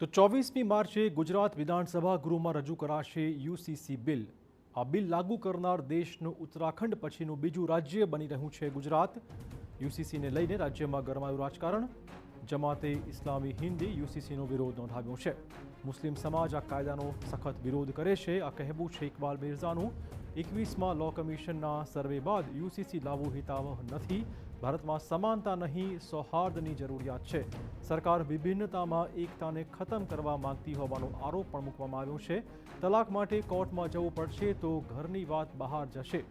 તો 24મી માર્ચે ગુજરાત વિધાનસભા ગૃહમાં રજૂ કરાશે યુસીસી બિલ। આ બિલ લાગુ કરનાર દેશનું ઉત્તરાખંડ પછીનું બીજું રાજ્ય બની રહ્યું છે ગુજરાત। યુસીસીને લઈને રાજ્યમાં ગરમાયું રાજકારણ। જમાતે ઇસ્લામી હિન્દે યુસીસીનો વિરોધ નોંધાવ્યો છે। મુસ્લિમ સમાજ આ કાયદાનો સખત વિરોધ કરે છે। આ કહેવું છે ઇકબાલ મિર્ઝાનું। 21મા લો કમિશનના સર્વે બાદ યુસીસી લાવવું હિતાવહ નથી। ભારતમાં સમાનતા નહીં, સૌહાર્દની જરૂરિયાત છે। સરકાર વિભિન્નતામાં એકતાને ખતમ કરવા માંગતી હોવાનો આરોપ પણ મૂકવામાં આવ્યો છે। તલાક માટે કોર્ટમાં જવું પડશે તો ઘરની વાત બહાર જશે।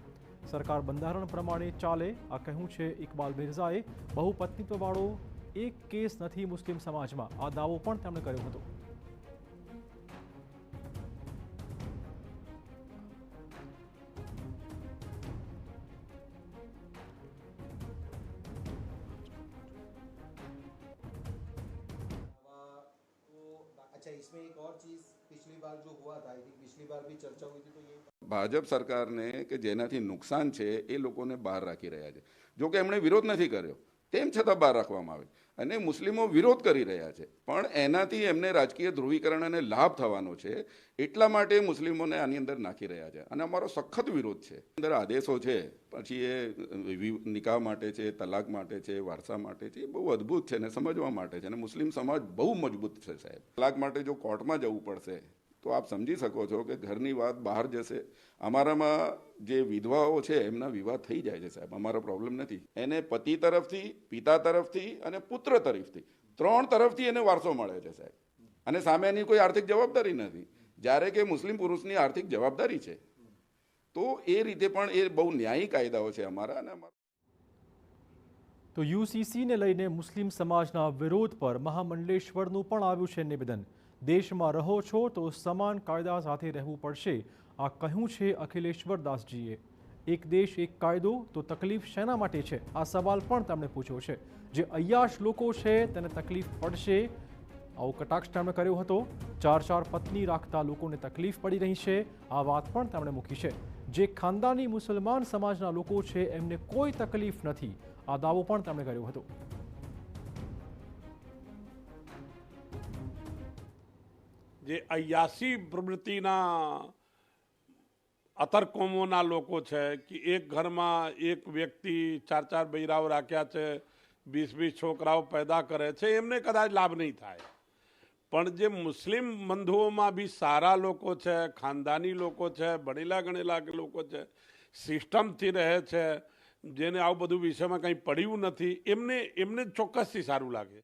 સરકાર બંધારણ પ્રમાણે ચાલે, આ કહ્યું છે ઇકબાલ મિર્ઝાએ। બહુપત્નીત્વવાળો એક કેસ નથી મુસ્લિમ સમાજમાં, આ દાવો પણ તેમણે કર્યો હતો। अच्छा, इसमें एक और चीज पिछली बार जो हुआ था, आई थिंक पिछली बार भी चर्चा हुई थी, तो ये ભાજપ સરકારને કે જેનાથી નુકસાન છે એ લોકોને બહાર રાખી રહ્યા છે। જો કે એમણે વિરોધ નથી કર્યો, તેમ છતાં બહાર રાખવામાં આવે અને મુસ્લિમો વિરોધ કરી રહ્યા છે, પણ એનાથી એમને રાજકીય ધ્રુવીકરણ અને લાભ થવાનો છે, એટલા માટે મુસ્લિમોને આની અંદર નાખી રહ્યા છે અને અમારો સખત વિરોધ છે। અંદર આદેશો છે, પછી એ નિકાહ માટે છે, તલાક માટે છે, વારસા માટે છે, એ બહુ અદ્ભુત છે ને સમજવા માટે છે અને મુસ્લિમ સમાજ બહુ મજબૂત છે સાહેબ। તલાક માટે જો કોર્ટમાં જવું પડશે તો આપ સમજી શકો છો કે ઘરની વાત બહાર જશે। અમારામાં જે વિધવાઓ છે એમના વિવાહ થઈ જાય છે સાહેબ, અમારો પ્રોબ્લેમ નથી। એને પતિ તરફથી, પિતા તરફથી અને પુત્ર તરફથી, ત્રણ તરફથી એને વારસો મળે છે સાહેબ, અને સામે એની કોઈ આર્થિક જવાબદારી નથી, જ્યારે કે મુસ્લિમ પુરુષની આર્થિક જવાબદારી છે। તો એ રીતે પણ એ બહુ ન્યાયી કાયદાઓ છે અમારા। અને તો યુસીસીને લઈને મુસ્લિમ સમાજના વિરોધ પર મહામંડલેશ્વરનું પણ આવ્યું છે નિવેદન। દેશમાં રહો છો તો સમાન કાયદા સાથે રહેવું પડશે, આ કહ્યું છે અખિલેશ્વર દાસજીએ। એક દેશ એક કાયદો, તો તકલીફ શેના માટે છે, આ સવાલ પણ તેમણે પૂછ્યો છે। જે અય્યાશ લોકો છે તેને તકલીફ પડશે, આવો કટાક્ષ તેમણે કર્યો હતો। ચાર પત્ની રાખતા લોકોને તકલીફ પડી રહી છે, આ વાત પણ તેમણે મૂકી છે। જે ખાનદાની મુસલમાન સમાજના લોકો છે એમને કોઈ તકલીફ નથી, આ દાવો પણ તેમણે કર્યો હતો। જે અયાસી પ્રવૃત્તિના અતર કોમોના લોકો છે કે એક ઘરમાં એક વ્યક્તિ ચાર બૈરાઓ રાખ્યા છે, 20 છોકરાઓ પેદા કરે છે, એમને કદાચ લાભ નહીં થાય, પણ જે મુસ્લિમ બંધુઓમાં બી સારા લોકો છે, ખાનદાની લોકો છે, ભણેલા ગણેલા લોકો છે, સિસ્ટમથી રહે છે, જેને આવું બધું વિષયમાં કંઈ પડ્યું નથી, એમને ચોક્કસથી સારું લાગે।